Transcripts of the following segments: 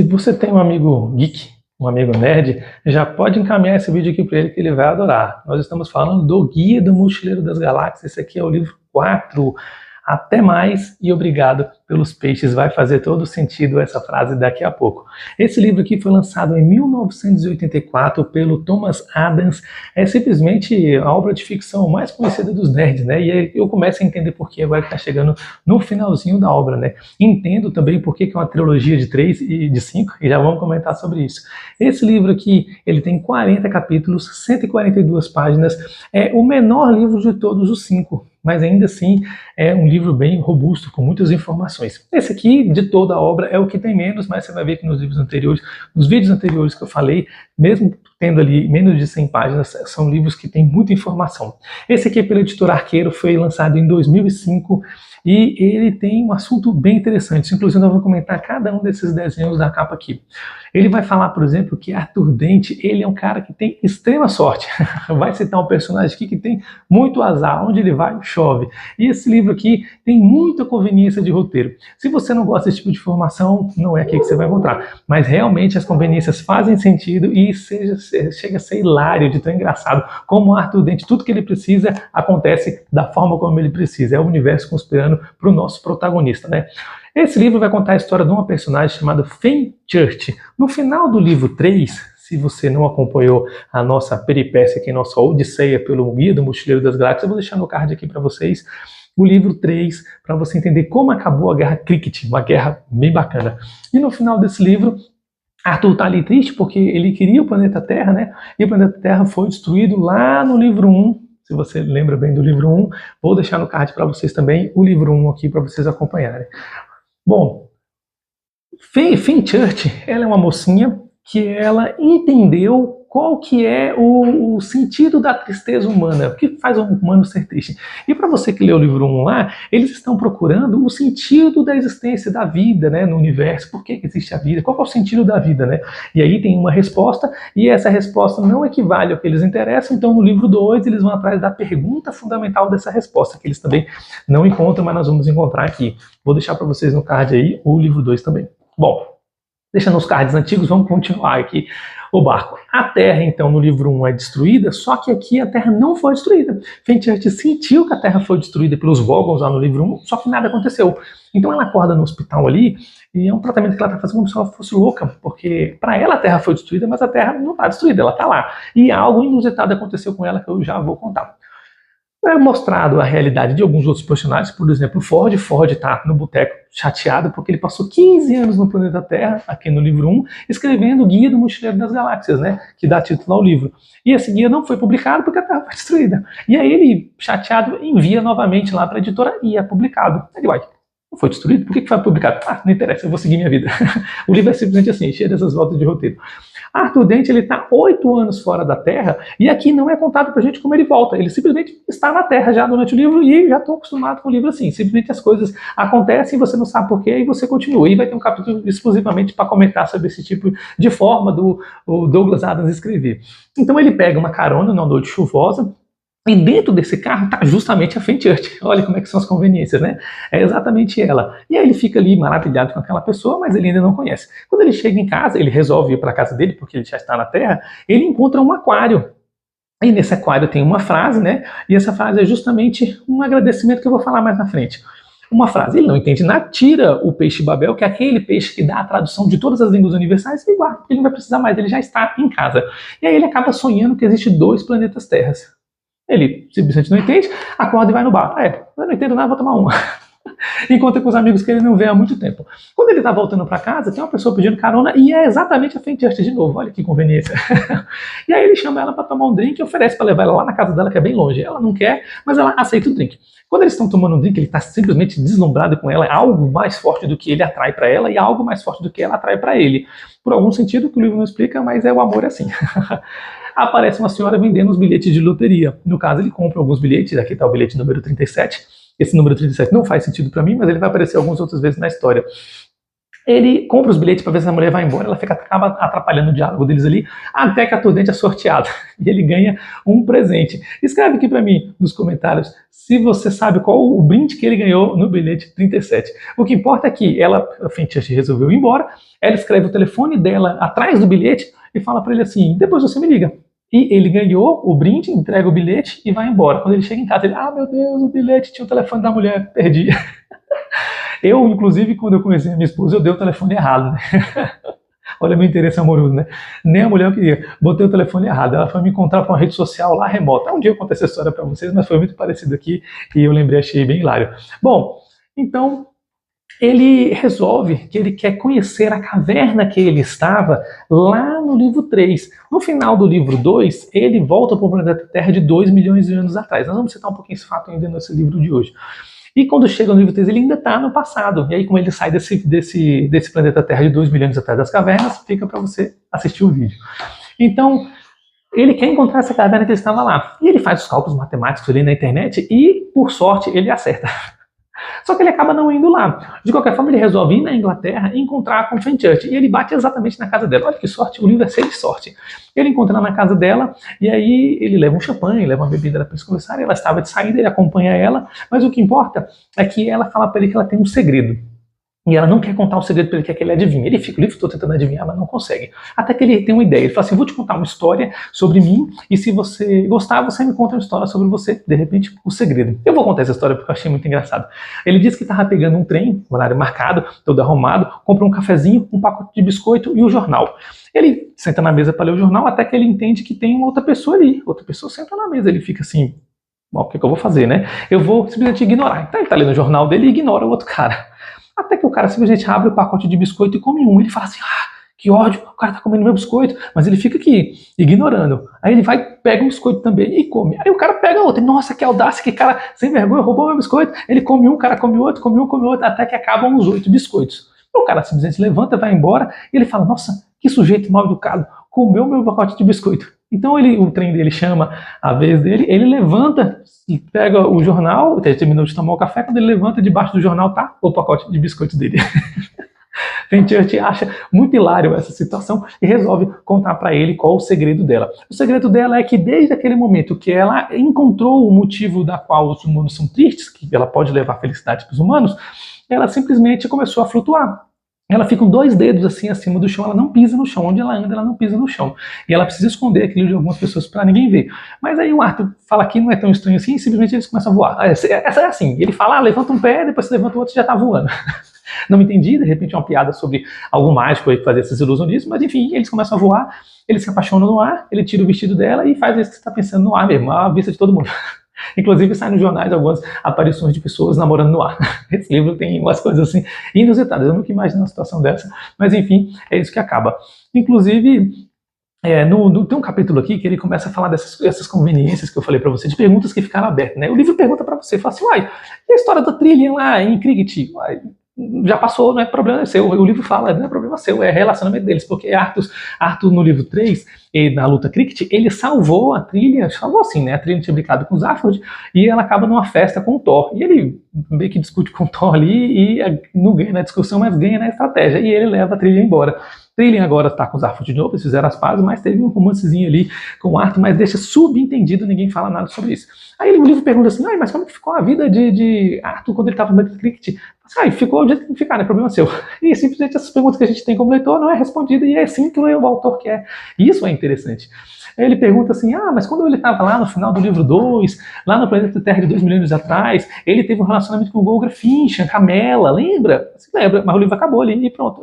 Se você tem um amigo geek, um amigo nerd, já pode encaminhar esse vídeo aqui para ele que ele vai adorar. Nós estamos falando do Guia do Mochileiro das Galáxias. Esse aqui é o livro 4. Até mais e obrigado pelos peixes. Vai fazer todo sentido essa frase daqui a pouco. Esse livro aqui foi lançado em 1984 pelo Thomas Adams. É simplesmente a obra de ficção mais conhecida dos nerds, né? E aí eu começo a entender por que agora que está chegando no finalzinho da obra, né? Entendo também por que é uma trilogia de 3 e de 5, e já vamos comentar sobre isso. Esse livro aqui, ele tem 40 capítulos, 142 páginas, é o menor livro de todos os 5. Mas ainda assim é um livro bem robusto, com muitas informações. Esse aqui, de toda a obra, é o que tem menos, mas você vai ver que nos livros anteriores, nos vídeos anteriores que eu falei, mesmo tendo ali menos de 100 páginas, são livros que têm muita informação. Esse aqui, pela editora Arqueiro, foi lançado em 2005 e ele tem um assunto bem interessante. Inclusive, eu vou comentar cada um desses desenhos da capa aqui. Ele vai falar, por exemplo, que Arthur Dent, ele é um cara que tem extrema sorte. Vai citar um personagem aqui que tem muito azar. Onde ele vai, chove. E esse livro aqui tem muita conveniência de roteiro. Se você não gosta desse tipo de informação, não é aqui que você vai encontrar. Mas realmente as conveniências fazem sentido e chega a ser hilário, de tão engraçado. Como Arthur Dent, tudo que ele precisa acontece da forma como ele precisa. É o universo conspirando para o nosso protagonista, né? Esse livro vai contar a história de uma personagem chamada Fenchurch. No final do livro 3, se você não acompanhou a nossa peripécia aqui, nossa odisseia pelo Guia do Mochileiro das Galáxias, eu vou deixar no card aqui para vocês o livro 3, para você entender como acabou a Guerra Cricket, uma guerra bem bacana. E no final desse livro, Arthur está ali triste porque ele queria o planeta Terra, né? E o planeta Terra foi destruído lá no livro 1. Se você lembra bem do livro 1, vou deixar no card para vocês também o livro 1 aqui para vocês acompanharem. Bom, Fenchurch, ela é uma mocinha que ela entendeu qual que é o sentido da tristeza humana, o que faz o humano ser triste. E para você que leu o livro 1 lá, eles estão procurando o sentido da existência da vida, né, no universo. Por que existe a vida? Qual é o sentido da vida, né? E aí tem uma resposta, e essa resposta não equivale ao que eles interessam, então no livro 2 eles vão atrás da pergunta fundamental dessa resposta, que eles também não encontram, mas nós vamos encontrar aqui. Vou deixar para vocês no card aí o livro 2 também. Bom, deixando os cards antigos, vamos continuar aqui o barco. A Terra, então, no livro 1 é destruída, só que aqui a Terra não foi destruída. Fenchurch sentiu que a Terra foi destruída pelos Vogons lá no livro 1, só que nada aconteceu. Então ela acorda no hospital ali, e é um tratamento que ela está fazendo como se ela fosse louca, porque para ela a Terra foi destruída, mas a Terra não está destruída, ela está lá. E algo inusitado aconteceu com ela que eu já vou contar. É mostrado a realidade de alguns outros personagens, por exemplo, o Ford. Ford está no boteco chateado porque ele passou 15 anos no planeta Terra, aqui no livro 1, escrevendo o Guia do Mochileiro das Galáxias, né, que dá título ao livro. E esse guia não foi publicado porque a Terra foi destruída. E aí ele, chateado, envia novamente lá para a editora e é publicado. Ele vai, não foi destruído? Por que foi publicado? Ah, não interessa, eu vou seguir minha vida. O livro é simplesmente assim, cheio dessas voltas de roteiro. Arthur Dent, ele está 8 anos fora da Terra e aqui não é contado pra gente como ele volta. Ele simplesmente está na Terra já durante o livro e já estou acostumado com o livro assim. Simplesmente as coisas acontecem e você não sabe porquê e você continua. E vai ter um capítulo exclusivamente para comentar sobre esse tipo de forma do Douglas Adams escrever. Então ele pega uma carona numa noite chuvosa, e dentro desse carro está justamente a Fenchurch. Olha como é que são as conveniências, né? É exatamente ela. E aí ele fica ali maravilhado com aquela pessoa, mas ele ainda não conhece. Quando ele chega em casa, ele resolve ir para a casa dele, porque ele já está na Terra, ele encontra um aquário. E nesse aquário tem uma frase, né? E essa frase é justamente um agradecimento que eu vou falar mais na frente. Uma frase, ele não entende nada, tira o peixe Babel, que é aquele peixe que dá a tradução de todas as línguas universais, e guarda, porque ele não vai precisar mais, ele já está em casa. E aí ele acaba sonhando que existem 2 planetas Terras. Ele simplesmente não entende, acorda e vai no bar. Eu não entendo nada, vou tomar uma. Encontra com os amigos que ele não vê há muito tempo. Quando ele está voltando para casa, tem uma pessoa pedindo carona e é exatamente a Fenchurch de novo. Olha que conveniência. E aí ele chama ela para tomar um drink e oferece para levar ela lá na casa dela, que é bem longe. Ela não quer, mas ela aceita o drink. Quando eles estão tomando um drink, ele está simplesmente deslumbrado com ela. É algo mais forte do que ele atrai para ela e algo mais forte do que ela atrai para ele. Por algum sentido que o livro não explica, mas é o amor assim. Aparece uma senhora vendendo os bilhetes de loteria. No caso, ele compra alguns bilhetes. Aqui está o bilhete número 37. Esse número 37 não faz sentido para mim, mas ele vai aparecer algumas outras vezes na história. Ele compra os bilhetes para ver se a mulher vai embora, ela acaba atrapalhando o diálogo deles ali, até que a Turdente é sorteada e ele ganha um presente. Escreve aqui para mim nos comentários se você sabe qual o brinde que ele ganhou no bilhete 37. O que importa é que a Fenchurch resolveu ir embora, ela escreve o telefone dela atrás do bilhete e fala para ele assim, depois você me liga. E ele ganhou o brinde, entrega o bilhete e vai embora. Quando ele chega em casa, ele, meu Deus, o bilhete tinha o telefone da mulher, perdi. Eu, inclusive, quando eu conheci a minha esposa, eu dei o telefone errado, né? Olha meu interesse amoroso, né? Nem a mulher eu queria. Botei o telefone errado. Ela foi me encontrar por uma rede social lá remota. Um dia eu conto essa história para vocês, mas foi muito parecido aqui e eu lembrei, achei bem hilário. Bom, então ele resolve que ele quer conhecer a caverna que ele estava lá no livro 3. No final do livro 2, ele volta para o planeta Terra de 2 milhões de anos atrás. Nós vamos citar um pouquinho esse fato ainda nesse livro de hoje. E quando chega no livro 3, ele ainda está no passado. E aí, como ele sai desse planeta Terra de 2 milhões atrás das cavernas, fica para você assistir o vídeo. Então, ele quer encontrar essa caverna que ele estava lá. E ele faz os cálculos matemáticos ali na internet e, por sorte, ele acerta. Só que ele acaba não indo lá. De qualquer forma, ele resolve ir na Inglaterra e encontrar com Fenchurch. E ele bate exatamente na casa dela. Olha que sorte, o livro é cheio de sorte. Ele encontra ela na casa dela, e aí ele leva um champanhe, leva uma bebida para eles conversarem. Ela estava de saída, ele acompanha ela. Mas o que importa é que ela fala para ele que ela tem um segredo. E ela não quer contar o segredo para ele, quer que ele adivinhe. Ele fica o livro todo tentando adivinhar, mas não consegue. Até que ele tem uma ideia. Ele fala assim, vou te contar uma história sobre mim, e se você gostar, você me conta uma história sobre você. De repente, o segredo. Eu vou contar essa história porque eu achei muito engraçado. Ele disse que estava pegando um trem, horário marcado, todo arrumado, compra um cafezinho, um pacote de biscoito e o jornal. Ele senta na mesa para ler o jornal, até que ele entende que tem uma outra pessoa ali. Outra pessoa senta na mesa. Ele fica assim, bom, o que eu vou fazer, né? Eu vou simplesmente ignorar. Então ele está lendo o jornal dele e ignora o outro cara. Até que o cara simplesmente abre o pacote de biscoito e come um. Ele fala assim, que ódio, o cara tá comendo meu biscoito. Mas ele fica aqui, ignorando. Aí ele vai, pega um biscoito também e come. Aí o cara pega outro. Nossa, que audácia, que cara sem vergonha, roubou meu biscoito. Ele come um, o cara come outro, come um, come outro, até que acabam os 8 biscoitos. O cara simplesmente levanta, vai embora e ele fala, nossa, que sujeito mal educado, comeu meu pacote de biscoito. Então o trem dele chama a vez dele, ele levanta e pega o jornal, até terminou de tomar o café, quando ele levanta, debaixo do jornal tá o pacote de biscoitos dele. Fenchurch acha muito hilário essa situação e resolve contar para ele qual o segredo dela. O segredo dela é que desde aquele momento que ela encontrou o motivo da qual os humanos são tristes, que ela pode levar felicidade para os humanos, ela simplesmente começou a flutuar. Ela fica com 2 dedos assim acima do chão, ela não pisa no chão. Onde ela anda, ela não pisa no chão. E ela precisa esconder aquilo de algumas pessoas para ninguém ver. Mas aí o Arthur fala que não é tão estranho assim, e simplesmente eles começam a voar. Essa é assim, ele fala, levanta um pé, depois você levanta o outro e já tá voando. Não entendi, de repente uma piada sobre algo mágico aí que fazia essas ilusões, mas enfim, eles começam a voar, eles se apaixonam no ar, ele tira o vestido dela e faz isso que você está pensando no ar mesmo, à vista de todo mundo. Inclusive sai nos jornais algumas aparições de pessoas namorando no ar. Esse livro tem umas coisas assim inusitadas, eu nunca imaginei uma situação dessa, mas enfim, é isso que acaba. Inclusive, tem um capítulo aqui que ele começa a falar dessas conveniências que eu falei para você, de perguntas que ficaram abertas, né? O livro pergunta para você, fala assim, e a história da Trillian lá em Cricket? Já passou, não é problema seu. O livro fala, não é problema seu, é relacionamento deles, porque Arthur no livro 3, na luta Cricket, ele salvou a Trillian, salvou assim, né? A Trillian tinha brincado com o Zaphod e ela acaba numa festa com o Thor. E ele meio que discute com o Thor ali e não ganha na discussão, mas ganha na estratégia. E ele leva a Trillian embora. Trillian agora está com o Zaphod de novo, eles fizeram as pazes, mas teve um romancezinho ali com o Arthur, mas deixa subentendido, ninguém fala nada sobre isso. Aí o livro pergunta assim, mas como que ficou a vida de Arthur quando ele estava no Cricket? Ficou do jeito que tem que ficar, não é problema seu. E simplesmente essas perguntas que a gente tem como leitor não é respondida, e é assim que o autor quer. Isso é interessante. Aí ele pergunta assim, mas quando ele estava lá no final do livro 2, lá no planeta Terra de 2 milhões atrás, ele teve um relacionamento com o Golgra Finch, a Camela, lembra? Você lembra, mas o livro acabou ali e pronto.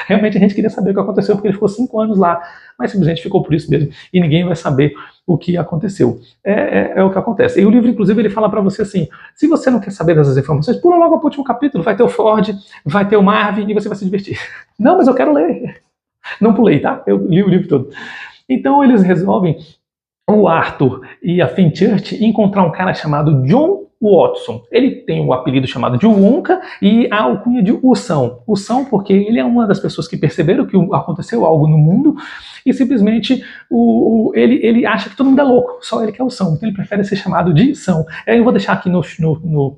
Realmente a gente queria saber o que aconteceu, porque ele ficou 5 anos lá, mas simplesmente ficou por isso mesmo, e ninguém vai saber o que aconteceu. É o que acontece. E o livro, inclusive, ele fala para você assim, se você não quer saber dessas informações, pula logo pro último capítulo, vai ter o Ford, vai ter o Marvin, e você vai se divertir. Não, mas eu quero ler. Não pulei, tá? Eu li o livro todo. Então eles resolvem, o Arthur e a Fenchurch, encontrar um cara chamado John Watson. Ele tem o apelido chamado de Wonka e a alcunha de Ursão. Ursão porque ele é uma das pessoas que perceberam que aconteceu algo no mundo e simplesmente ele acha que todo mundo é louco, só ele que é o São, então ele prefere ser chamado de São. Eu vou deixar aqui no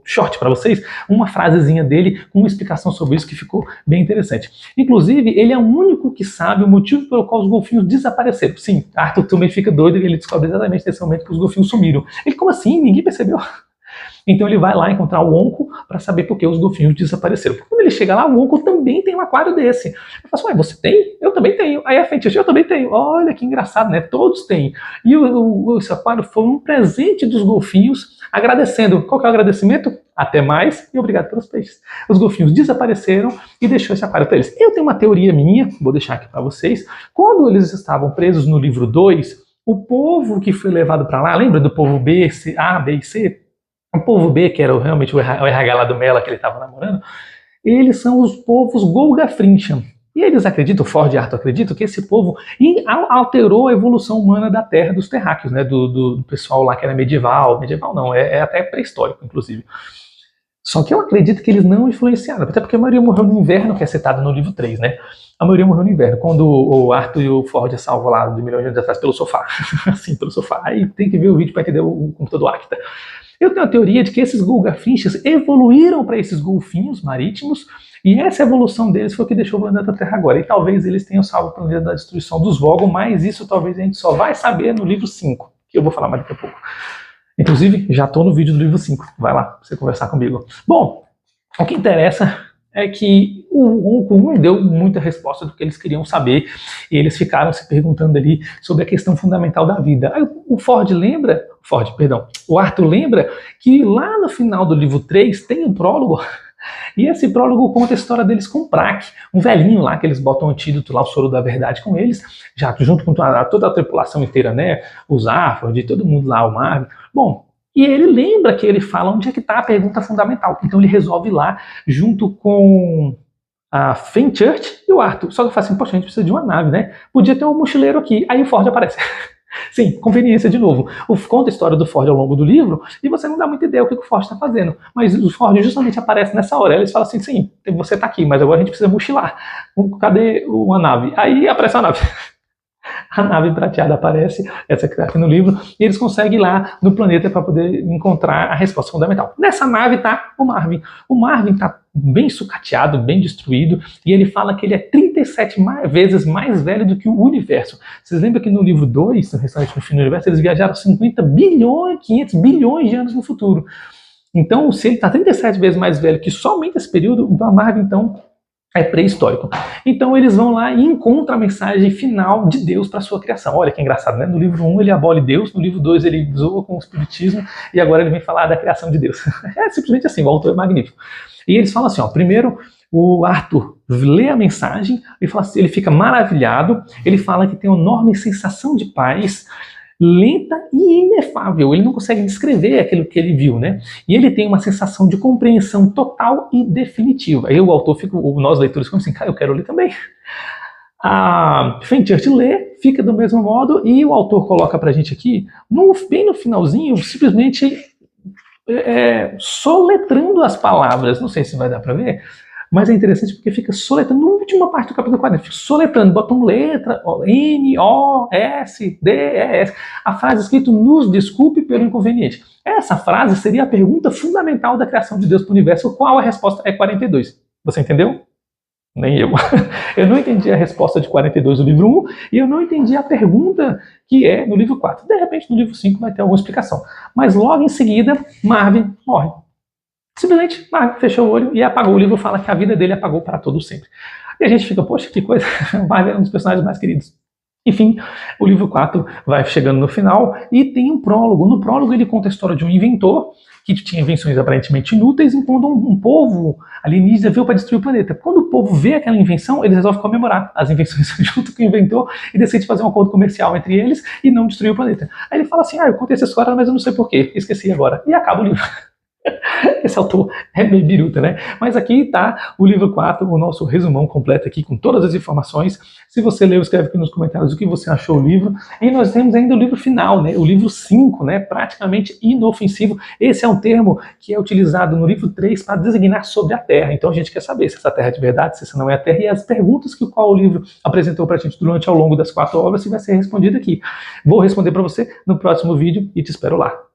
short para vocês uma frasezinha dele com uma explicação sobre isso que ficou bem interessante. Inclusive, ele é o único que sabe o motivo pelo qual os golfinhos desapareceram. Sim, Arthur também fica doido e ele descobre exatamente nesse momento que os golfinhos sumiram. Ele, como assim? Ninguém percebeu? Então ele vai lá encontrar o Wonko para saber por que os golfinhos desapareceram. Porque quando ele chega lá, o Wonko também tem um aquário desse. Ele fala assim, ué, você tem? Eu também tenho. Aí a frente, eu também tenho. Olha que engraçado, né? Todos têm. E esse aquário foi um presente dos golfinhos, agradecendo. Qual que é o agradecimento? Até mais e obrigado pelos peixes. Os golfinhos desapareceram e deixou esse aquário para eles. Eu tenho uma teoria minha, vou deixar aqui para vocês. Quando eles estavam presos no livro 2, o povo que foi levado para lá, lembra do povo B, C, A, B e C? O povo B, que era realmente o RH lá do Mela que ele estava namorando, eles são os povos Golgafrincham. E eles acreditam, Ford e Arthur acreditam, que esse povo alterou a evolução humana da Terra dos terráqueos, né, do pessoal lá que era medieval. Medieval não, é até pré-histórico, inclusive. Só que eu acredito que eles não influenciaram, até porque a maioria morreu no inverno, que é citado no livro 3, né? A maioria morreu no inverno, quando o Arthur e o Ford é salvo lá de milhões de anos atrás pelo sofá. Assim, pelo sofá. Aí tem que ver o vídeo para entender o computador Acta. Eu tenho a teoria de que esses Golgafrinchas evoluíram para esses golfinhos marítimos e essa evolução deles foi o que deixou o planeta Terra agora. E talvez eles tenham salvo o planeta da destruição dos Vogon, mas isso talvez a gente só vai saber no livro 5, que eu vou falar mais daqui a pouco. Inclusive, já estou no vídeo do livro 5. Vai lá, pra você conversar comigo. Bom, o que interessa é que o Wonko não deu muita resposta do que eles queriam saber e eles ficaram se perguntando ali sobre a questão fundamental da vida. Aí o Arthur lembra que lá no final do livro 3 tem um prólogo e esse prólogo conta a história deles com o Prak, um velhinho lá que eles botam o antídoto lá, o soro da verdade com eles, já junto com toda a tripulação inteira, né, os Arthur, todo mundo lá, o Marvin. Bom, e ele lembra que ele fala onde é que está a pergunta fundamental. Então ele resolve ir lá junto com a Fenchurch e o Arthur. Só que eu falo assim, poxa, a gente precisa de uma nave, né? Podia ter um mochileiro aqui. Aí o Ford aparece. Sim, conveniência de novo. Conta a história do Ford ao longo do livro e você não dá muita ideia do que o Ford está fazendo. Mas o Ford justamente aparece nessa hora. Eles falam assim, sim, você está aqui, mas agora a gente precisa mochilar. Cadê uma nave? Aí aparece a nave. A nave prateada aparece, essa que está aqui no livro, e eles conseguem ir lá no planeta para poder encontrar a resposta fundamental. Nessa nave está o Marvin. O Marvin está bem sucateado, bem destruído, e ele fala que ele é 37 vezes mais velho do que o universo. Vocês lembram que no livro 2, no restante do fim do universo, eles viajaram 50 bilhões, 500 bilhões de anos no futuro. Então, se ele está 37 vezes mais velho que somente esse período, então a Marvin, então, é pré-histórico. Então eles vão lá e encontram a mensagem final de Deus para a sua criação. Olha que engraçado, né? No livro 1 ele abole Deus, no livro 2 ele zoa com o espiritismo e agora ele vem falar da criação de Deus. É simplesmente assim, o autor é magnífico. E eles falam assim, ó, primeiro o Arthur lê a mensagem, ele fala assim, ele fica maravilhado, ele fala que tem uma enorme sensação de paz, lenta e inefável. Ele não consegue descrever aquilo que ele viu, né? E ele tem uma sensação de compreensão total e definitiva. Aí o autor fica, nós leitores ficamos assim, cara, eu quero ler também. A Fenchurch lê, fica do mesmo modo, e o autor coloca pra gente aqui, bem no finalzinho, simplesmente soletrando as palavras. Não sei se vai dar pra ver, mas é interessante porque fica soletrando, na última parte do capítulo 40, fica soletrando, botam letra, N, O, S, D, E, S. A frase escrita, nos desculpe pelo inconveniente. Essa frase seria a pergunta fundamental da criação de Deus para o universo, qual a resposta é 42. Você entendeu? Nem eu. Eu não entendi a resposta de 42 do livro 1 e eu não entendi a pergunta que é no livro 4. De repente, no livro 5 vai ter alguma explicação. Mas logo em seguida, Marvin morre. Simplesmente Marvin fechou o olho e apagou. O livro fala que a vida dele apagou para todo sempre. E a gente fica, poxa, que coisa. Marvin é um dos personagens mais queridos. Enfim, o livro 4 vai chegando no final e tem um prólogo. No prólogo ele conta a história de um inventor que tinha invenções aparentemente inúteis, enquanto um povo alienígena veio para destruir o planeta. Quando o povo vê aquela invenção, eles resolvem comemorar as invenções junto com o inventor e decide fazer um acordo comercial entre eles e não destruir o planeta. Aí ele fala assim, eu contei essa história, mas eu não sei porquê, esqueci agora. E acaba o livro. Esse autor é meio biruta, né? Mas aqui está o livro 4, o nosso resumão completo aqui com todas as informações. Se você leu, escreve aqui nos comentários o que você achou do livro. E nós temos ainda o livro final, né? O livro 5, né? Praticamente inofensivo. Esse é um termo que é utilizado no livro 3 para designar sobre a Terra. Então a gente quer saber se essa Terra é de verdade, se essa não é a Terra, e as perguntas que o livro apresentou para a gente durante ao longo das 4 obras, se vai ser respondido aqui. Vou responder para você no próximo vídeo e te espero lá.